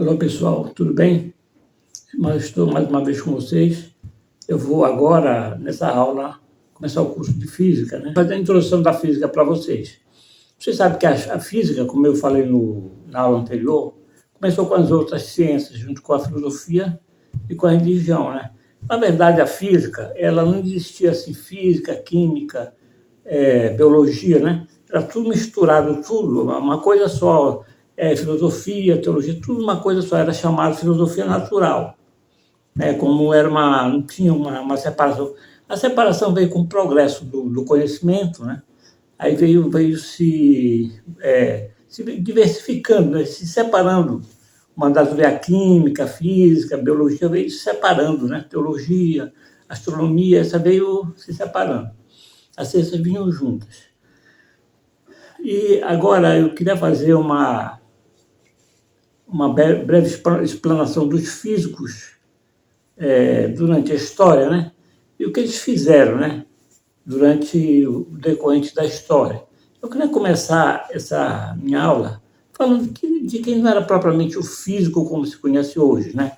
Alô, pessoal, tudo bem? Mas estou mais uma vez com vocês. Eu vou agora, nessa aula, começar o curso de Física, né? Fazer a introdução da Física para vocês. Vocês sabem que a Física, como eu falei na aula anterior, começou com as outras ciências, junto com a filosofia e com a religião, né? Na verdade, a Física, ela não existia assim, Física, Química, Biologia, né? Era tudo misturado, tudo, uma coisa só, filosofia, teologia, tudo uma coisa só, era chamado filosofia natural, né? Como era não tinha uma separação. A separação veio com o progresso do conhecimento, né? Aí veio se diversificando, né? Se separando. O mandato veio a química, a física, a biologia veio se separando, né? Teologia, astronomia, essa veio se separando. As ciências vinham juntas. E agora eu queria fazer uma breve explanação dos físicos durante a história, né? E o que eles fizeram, né? Durante o decorrente da história. Eu queria começar essa minha aula falando de quem não era propriamente o físico como se conhece hoje, né?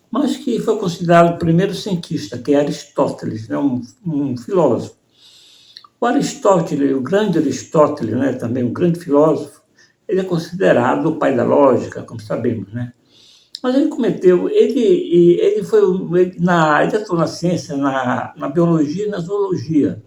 Mas que foi considerado o primeiro cientista, que é Aristóteles, né? Um filósofo. O Aristóteles, o grande Aristóteles, né? Também um grande filósofo, ele é considerado o pai da lógica, como sabemos, né? Mas ele cometeu, ele atuou na ciência, na biologia e na zoologia.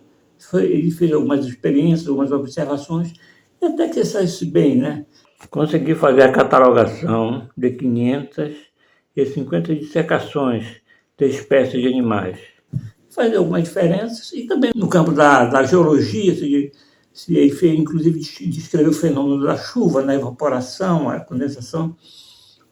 Ele fez algumas experiências, algumas observações, e até que saiu bem, né? Consegui fazer a catalogação de 550 dissecações de espécies de animais. Faz algumas diferenças, e também no campo da geologia, ele fez, inclusive descreveu o fenômeno da chuva, na evaporação, a condensação,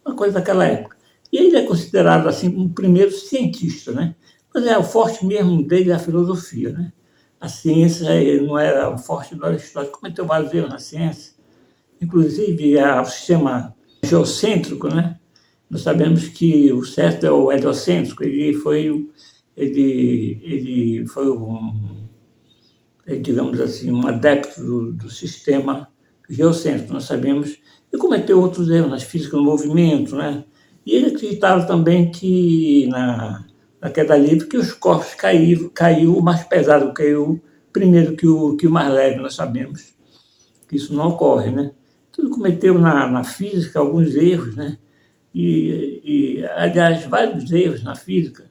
uma coisa daquela época. E ele é considerado assim um primeiro cientista, né? Mas o forte mesmo dele é a filosofia, né? A ciência não era o forte do Aristóteles, cometeu vários erros na ciência, inclusive o sistema geocêntrico, né? Nós sabemos que o certo é o heliocêntrico, ele foi digamos assim, um adepto do sistema geocêntrico, nós sabemos, e cometeu outros erros nas físicas do movimento, né? E ele acreditava também que na queda livre que os corpos caiu o mais pesado, caiu primeiro que o mais leve, nós sabemos que isso não ocorre, né? Então ele cometeu na física alguns erros, né? Aliás, vários erros na física.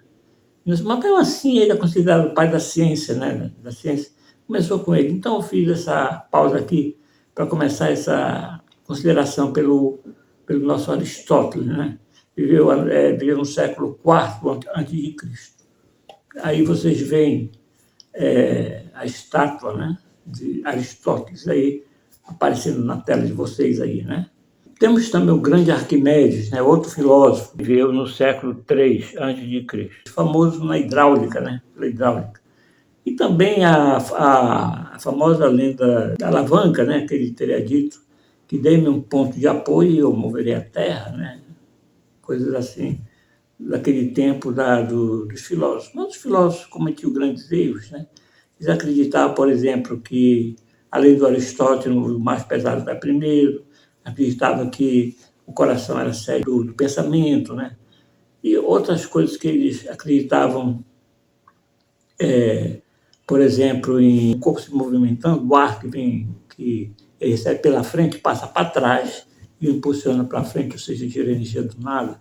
Mas mesmo assim ele é considerado o pai da ciência, né? Da ciência. Começou com ele. Então eu fiz essa pausa aqui para começar essa consideração pelo nosso Aristóteles, né? Viveu no século IV antes de Cristo. Aí vocês veem a estátua, né, de Aristóteles aí aparecendo na tela de vocês aí, né? Temos também o grande Arquimedes, né, outro filósofo, que viveu no século III antes de Cristo, famoso na hidráulica, né? Pela hidráulica. E também a famosa lenda da alavanca, né, que ele teria dito, que dê-me um ponto de apoio e eu moverei a terra, né? Coisas assim, daquele tempo dos filósofos. Mas os filósofos cometiam grandes erros, né? Eles acreditavam, por exemplo, que, além do Aristóteles, o mais pesado era primeiro, acreditavam que o coração era sede do pensamento, né? E outras coisas que eles acreditavam, por exemplo, em o corpo se movimentando, o ar que ele recebe pela frente, passa para trás e o impulsiona para frente, ou seja, gira energia do nada.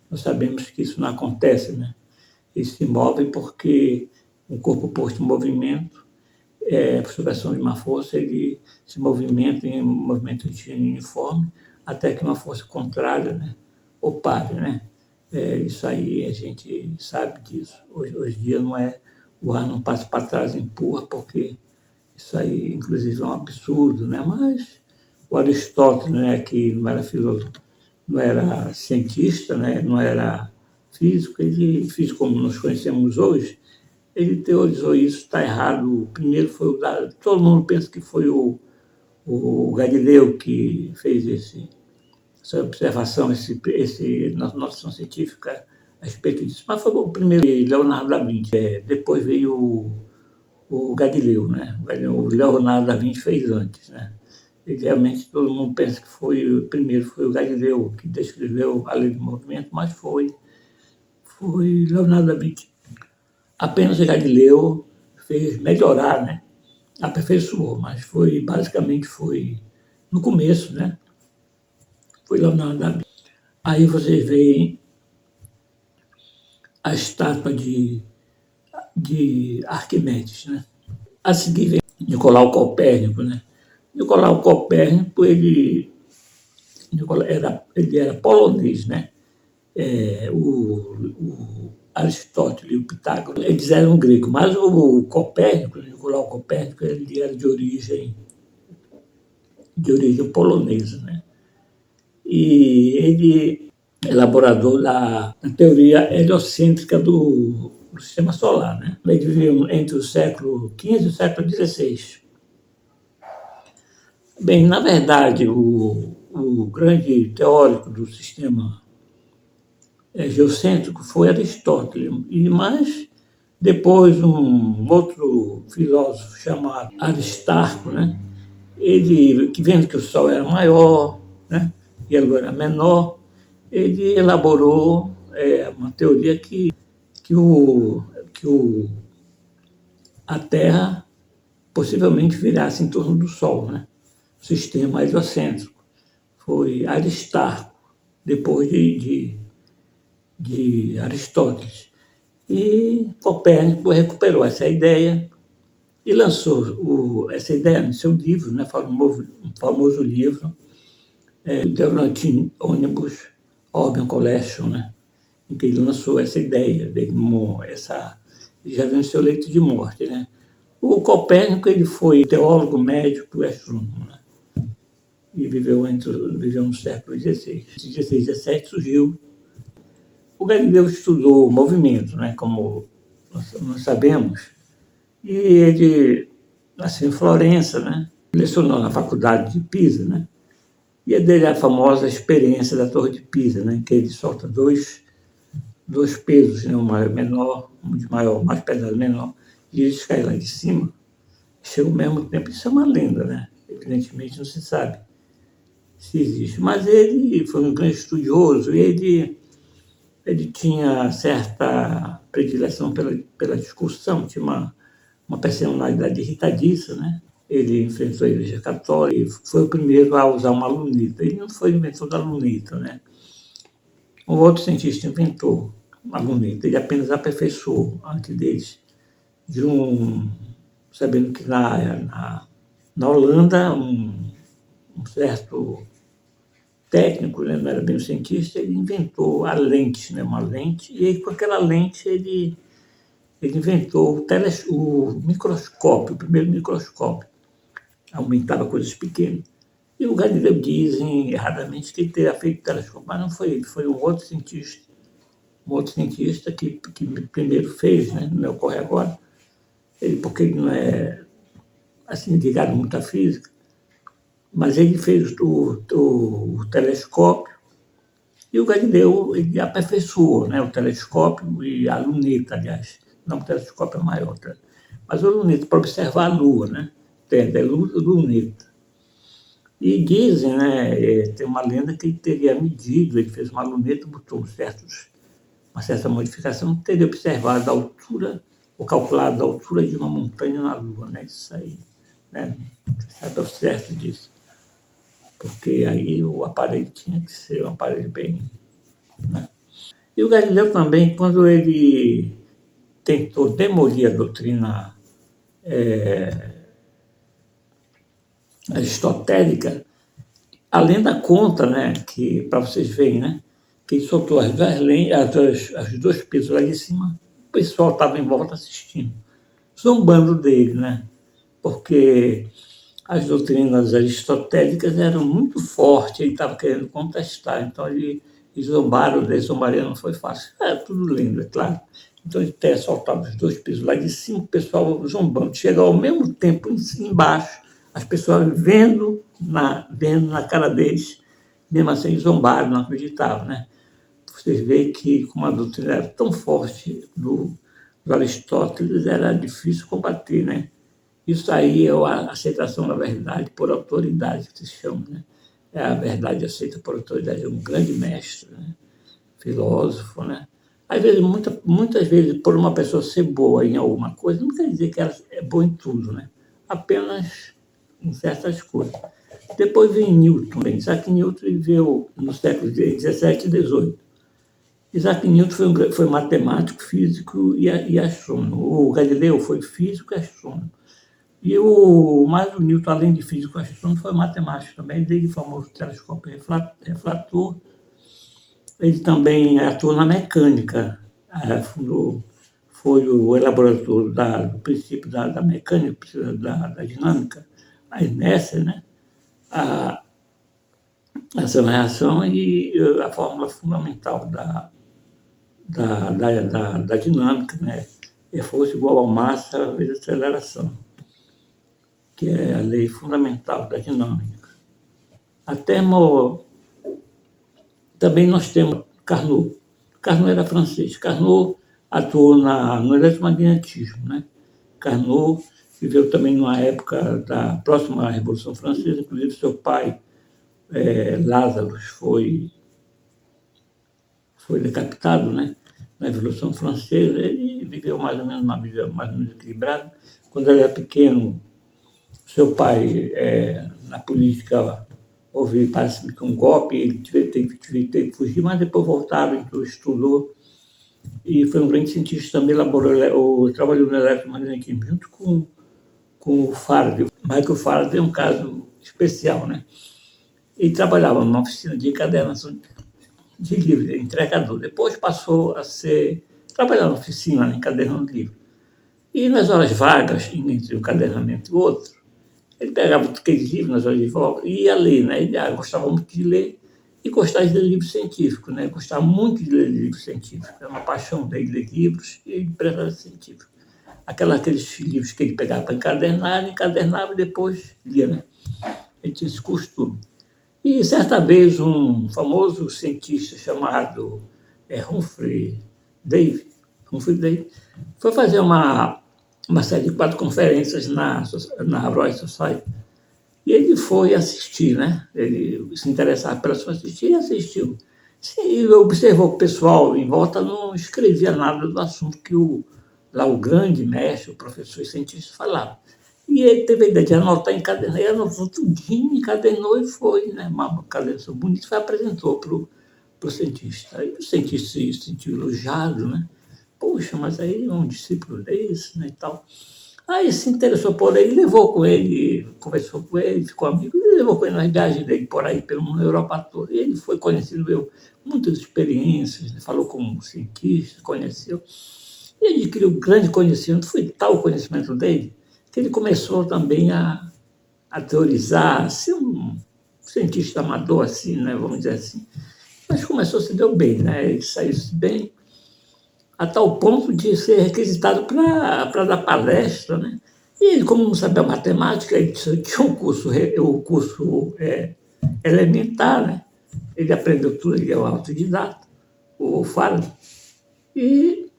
Nós sabemos que isso não acontece, né? Eles se movem porque o corpo posto em movimento, sob a ação de uma força, ele se movimenta em movimento de uniforme, até que uma força contrária, né, o pare, né? Isso aí a gente sabe disso. Hoje em dia o ar não passa para trás e empurra, porque isso aí, inclusive, é um absurdo, né? Mas o Aristóteles, né, que não era filósofo, não era cientista, né, não era físico, ele fez como nós conhecemos hoje, ele teorizou isso, está errado. O primeiro foi todo mundo pensa que foi o Galileu que fez essa observação, noção científica a respeito disso, mas foi o primeiro, Leonardo da Vinci. Depois veio o Galileu, né? O Leonardo da Vinci fez antes, né? E realmente todo mundo pensa que primeiro foi o Galileu que descreveu a lei do movimento, mas foi Leonardo da Vinci. Apenas o Galileu fez melhorar, né? Aperfeiçoou, mas basicamente foi no começo, né? Foi Leonardo da Vinci. Aí vocês veem a estátua de Arquimedes, né? A seguir vem Nicolau Copérnico, né? Nicolau Copérnico, ele era polonês, né? O Aristóteles e o Pitágoras, eles eram gregos, mas o Copérnico, Nicolau Copérnico, ele era de origem polonesa, né? E ele é elaborador da teoria heliocêntrica do sistema solar, né? Ele viveu entre o século XV e o século XVI. Bem, na verdade, o grande teórico do sistema geocêntrico foi Aristóteles, mas depois um outro filósofo chamado Aristarco, né? Ele, que vendo que o Sol era maior, né? E a Lua era menor, ele elaborou uma teoria que, o, que a Terra possivelmente virasse em torno do Sol, né? O sistema heliocêntrico. Foi Aristarco, depois de Aristóteles. E Copérnico recuperou essa ideia e lançou essa ideia no seu livro, né, um famoso livro, The Latin Omnibus Orbium Collection, né, em que ele lançou essa ideia, ele já venceu o leito de morte. Né. O Copérnico ele foi teólogo, médico e astrônomo, né, e viveu no século XVI. Em 16, 17 surgiu. O Galileu estudou o movimento, né, como nós sabemos, e ele nasceu em Florença, né, lecionou na faculdade de Pisa, né, e é dele a famosa experiência da Torre de Pisa, né, em que ele solta dois pesos, né, um maior menor, um de maior, mais pesado menor, e eles caem lá de cima, chegam ao mesmo tempo. Isso é uma lenda, né? Evidentemente não se sabe se existe, mas ele foi um grande estudioso e ele tinha certa predileção pela discussão, tinha uma personalidade irritadiça, né? Ele enfrentou a Igreja Católica e foi o primeiro a usar uma lunita. Ele não foi inventor da lunita, né? Um outro cientista inventou a lunita, ele apenas aperfeiçoou antes deles, sabendo que na Holanda um certo técnico, né, não era bem um cientista, ele inventou a lente, né, uma lente, e aí com aquela lente ele inventou o microscópio, o primeiro microscópio, aumentava coisas pequenas. E o Galileu dizem erradamente que ele teria feito telescópio, mas não foi ele, foi um outro cientista que primeiro fez, né, não me ocorre agora, porque ele não é assim ligado muito à física, mas ele fez o telescópio. E o Galileu ele aperfeiçoou, né, o telescópio e a luneta, aliás. Não, o telescópio é maior, tá? Mas o luneta, para observar a Lua, né? Tem luneta. E dizem, né, tem uma lenda que ele teria medido, ele fez uma luneta, botou uma certa modificação, teria observado a altura, ou calculado a altura de uma montanha na Lua, né? Isso aí, né? Você sabe ao certo disso. Porque aí o aparelho tinha que ser um aparelho bem... Né? E o Galileu também, quando ele tentou demolir a doutrina aristotélica, a lenda conta, né, que, para vocês verem, né, que ele soltou as dois pesos lá de cima, o pessoal estava em volta assistindo, zombando dele, né, porque as doutrinas aristotélicas eram muito fortes, ele estava querendo contestar, então eles zombaram dele, zombaria não foi fácil. É tudo lindo, é claro. Então ele até soltava os dois pisos lá de cima, o pessoal zombando. Chega ao mesmo tempo embaixo, as pessoas vendo na cara deles, mesmo assim zombaram, não acreditavam, né? Vocês veem que com uma doutrina era tão forte do Aristóteles, era difícil combater, né? Isso aí é a aceitação da verdade por autoridade, que se chama, né? É a verdade aceita por autoridade, é um grande mestre, né? Filósofo, né? Às vezes, muitas vezes, por uma pessoa ser boa em alguma coisa, não quer dizer que ela é boa em tudo, né? Apenas em certas coisas. Depois vem Newton, bem, Isaac Newton viveu nos séculos XVII e XVIII. Isaac Newton foi matemático, físico e astrônomo. O Galileu foi físico e astrônomo. Mas o Newton, além de físico e astrônomo, foi matemático também, desde o famoso telescópio refrator. Ele também atuou na mecânica, foi o elaborador do princípio da mecânica, da dinâmica, a inércia, né? Essa reação e a fórmula fundamental da dinâmica, né? É força igual a massa vezes aceleração, que é a lei fundamental da dinâmica. A também nós temos Carnot. Carnot era francês. Carnot atuou no eletromagnetismo, né? Carnot viveu também numa época da próxima Revolução Francesa, inclusive seu pai, Lázaro, foi decapitado, né? Na Revolução Francesa. Ele viveu mais ou menos uma vida mais ou menos equilibrada. Quando ele era pequeno, seu pai, na política, houve, parece que um golpe, ele teve que fugir, mas depois voltaram, então estudou, e foi um grande cientista também, trabalhou no eletromagnetismo, junto com o Faraday. Michael Faraday é um caso especial, né? Ele trabalhava numa oficina de encadernação de livros, entregador. Depois passou a trabalhar na oficina, encadernando livros. E nas horas vagas, entre um encadernamento e outro, ele pegava aqueles livros nas horas de volta e ia ler, né? Ele gostava muito de ler e gostava de ler livros científicos, né? Gostava muito de ler livros científicos. Era uma paixão dele ler livros e empresa científica. Aqueles livros que ele pegava para encadernava e depois lia, né? Ele tinha esse costume. E certa vez um famoso cientista chamado Humphrey Davy foi fazer uma série de 4 conferências na Royal Society. E ele foi assistir, né? Ele se interessava pela sua assistir e assistiu. E observou que o pessoal em volta não escrevia nada do assunto que o grande mestre, o professor e cientista falava. E ele teve a ideia de anotar em caderno, ele anotou tudinho, encadernou e foi, né? Uma cadernação bonita, e apresentou para o cientista. Aí o cientista se sentiu elogiado, né? Poxa, mas aí é um discípulo desse, né, e tal. Aí se interessou por ele, levou com ele, conversou com ele, ficou amigo, e levou com ele nas viagens dele por aí, pela Europa toda. E ele foi conhecendo muitas experiências, né? Falou como cientista, conheceu. E adquiriu grande conhecimento, foi tal o conhecimento dele, que ele começou também a teorizar, ser um cientista amador, assim, né, vamos dizer assim. Mas começou a se deu bem, né? Ele saiu-se bem, a tal ponto de ser requisitado para dar palestra, né? E ele, como não sabia matemática, ele tinha o curso elementar, né? Ele aprendeu tudo, ele é o autodidata, o Faraday. E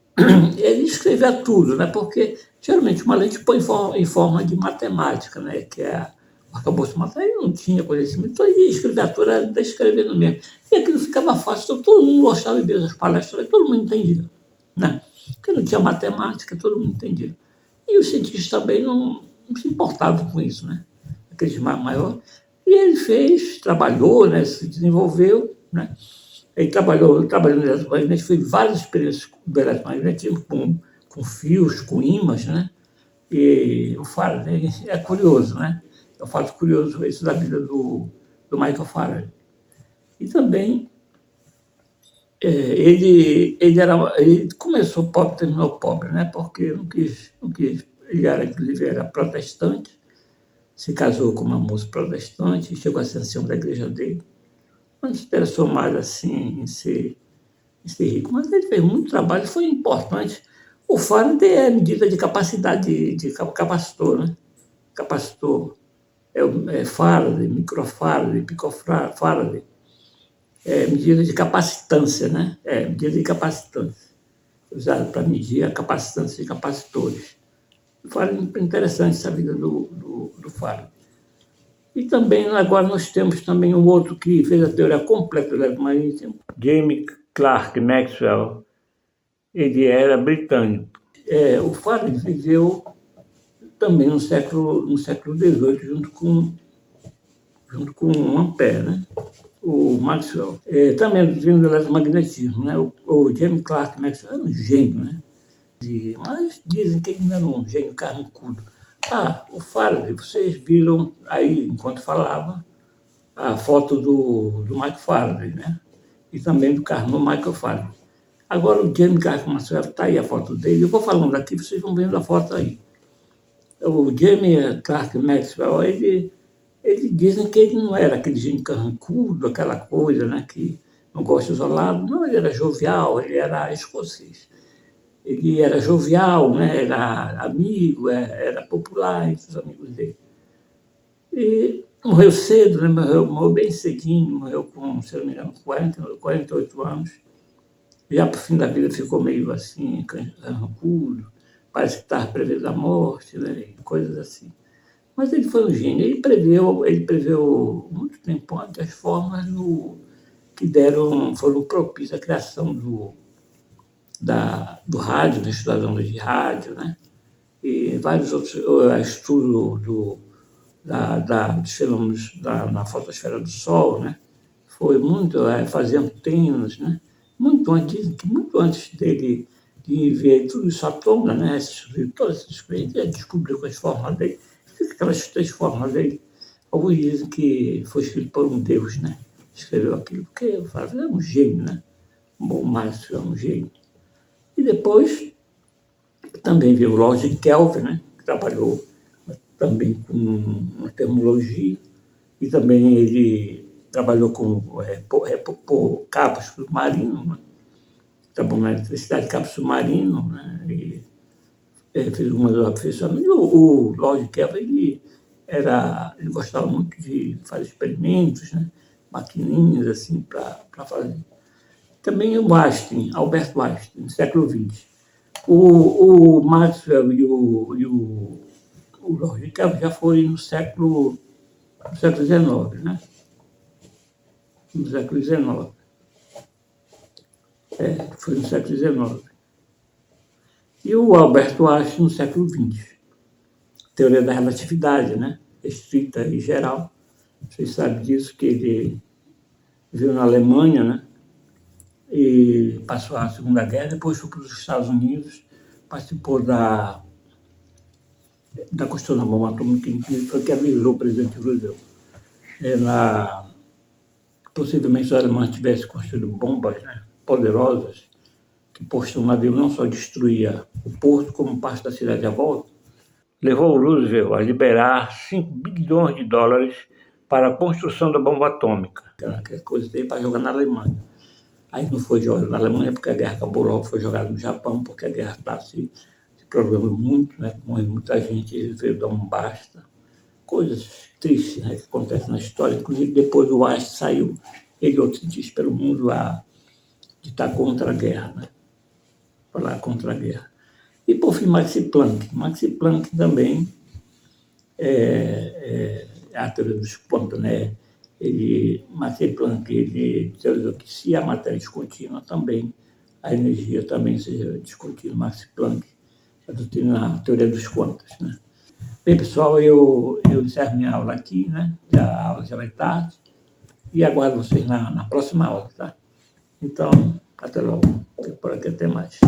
ele escrevia tudo, né? Porque geralmente uma lente põe em forma de matemática, né? Que é o arcabouço matemático. Ele não tinha conhecimento, então ele escrevia tudo, era escrevendo mesmo. E aquilo ficava fácil, então todo mundo gostava de ver as palestras, todo mundo entendia, né? Porque não tinha matemática, todo mundo entendia. E os cientistas também não se importavam com isso, né? Aqueles maiores. E ele trabalhou, né? Se desenvolveu, né? Ele trabalhou no eletromagnetismo, fez várias experiências do eletromagnetismo com fios, com ímãs, né? E o Faraday é curioso, né? É um fato curioso isso da vida do Michael Faraday. E também ele começou pobre, terminou pobre, né? Porque não quis, ele inclusive era protestante, se casou com uma moça protestante, chegou a ser ancião da igreja dele, mas não se interessou mais assim em ser rico. Mas ele fez muito trabalho, foi importante. O Faraday é medida de capacidade de capacitor, né? Capacitor Faraday, microfaraday, picofaraday. Medida de capacitância, né? Medida de capacitância. Usada para medir a capacitância de capacitores. Faraday, interessante essa vida do Faraday. E também, agora nós temos também um outro que fez a teoria completa do eletromagnetismo, James Clerk Maxwell. Ele era britânico. O Faraday viveu também no século XVIII, junto com Ampère, né? O Maxwell. Também vindo do eletromagnetismo, né? O James Clerk Maxwell era um gênio, né? Mas dizem que ele não era um gênio carrancudo. O Faraday, vocês viram aí, enquanto falava, a foto do Michael Faraday, né? E também do Carnot Michael Faraday. Agora o James Clerk Maxwell, está aí a foto dele. Eu vou falando aqui, vocês vão vendo a foto aí. O James Clerk Maxwell, ele dizem que ele não era aquele gênio carrancudo, aquela coisa, né, que não gosta isolado. Não, ele era jovial, ele era escocês. Ele era jovial, né, era amigo, era popular entre os amigos dele. E morreu cedo, né, morreu bem cedinho, morreu com, se não me engano, 48 anos. Já para o fim da vida ficou meio assim, carrancudo, parece que estava prevendo a morte, né, coisas assim. Mas ele foi um gênio, ele preveu muito tempo antes as formas que foram propícias à criação do rádio, das ondas de rádio, né? E vários outros estudos dos fenômenos na fotosfera do Sol, né? Foi muito, fazer antenas, né? Muito antes dele de ver tudo isso à tona, né? Todas essas coisas, ele descobriu com as formas dele, aquelas 3 formas dele. Alguns dizem que foi escrito por um deus, né? Escreveu aquilo, porque o Faraday é um gênio, né? O Márcio é um gênio. E depois também veio o Lord Kelvin, né? Que trabalhou também com termologia, e também ele trabalhou com cabos submarinos, né? Trabalhou na eletricidade de cabo submarino, né? E fez algumas aperfeiçoamentos. O Lord Kelvin, ele gostava muito de fazer experimentos, né? Maquininhas assim para fazer. Também o Einstein, Albert Einstein, no século XX. O Maxwell e o Lord Kelvin já foi no século XIX, né? No século XIX. Foi no século XIX. E o Albert Einstein no século XX. Teoria da relatividade, né? Estrita e geral. Vocês sabem disso, que ele veio na Alemanha, né? E passou a Segunda Guerra, depois foi para os Estados Unidos, participou da construção da bomba atômica, que foi que avisou o presidente Roosevelt. Possivelmente os alemães tivessem construído bombas, né, poderosas, que postou um navio não só destruía o porto, como parte da cidade à volta. Levou o Roosevelt a liberar 5 bilhões de dólares para a construção da bomba atômica, aquela coisa dele para jogar na Alemanha. Aí não foi jogado na Alemanha porque a guerra acabou logo, foi jogado no Japão porque a guerra está se programando muito, né? Morreu muita gente, ele veio dar um basta. Coisas tristes, né, que acontecem na história. Inclusive, depois o Einstein saiu, ele e outros cientistas pelo mundo de estar contra a guerra, né? Falar contra a guerra. E, por fim, Max Planck. Max Planck também é a teoria dos pontos, né? Max Planck, ele teorizou que se a matéria é descontínua também, a energia também seja descontínua. Max Planck, a teoria dos quantos, né? Bem, pessoal, eu encerro minha aula aqui, né? A aula já vai tarde. E aguardo vocês na próxima aula, tá? Então, até logo. Por aqui, até mais.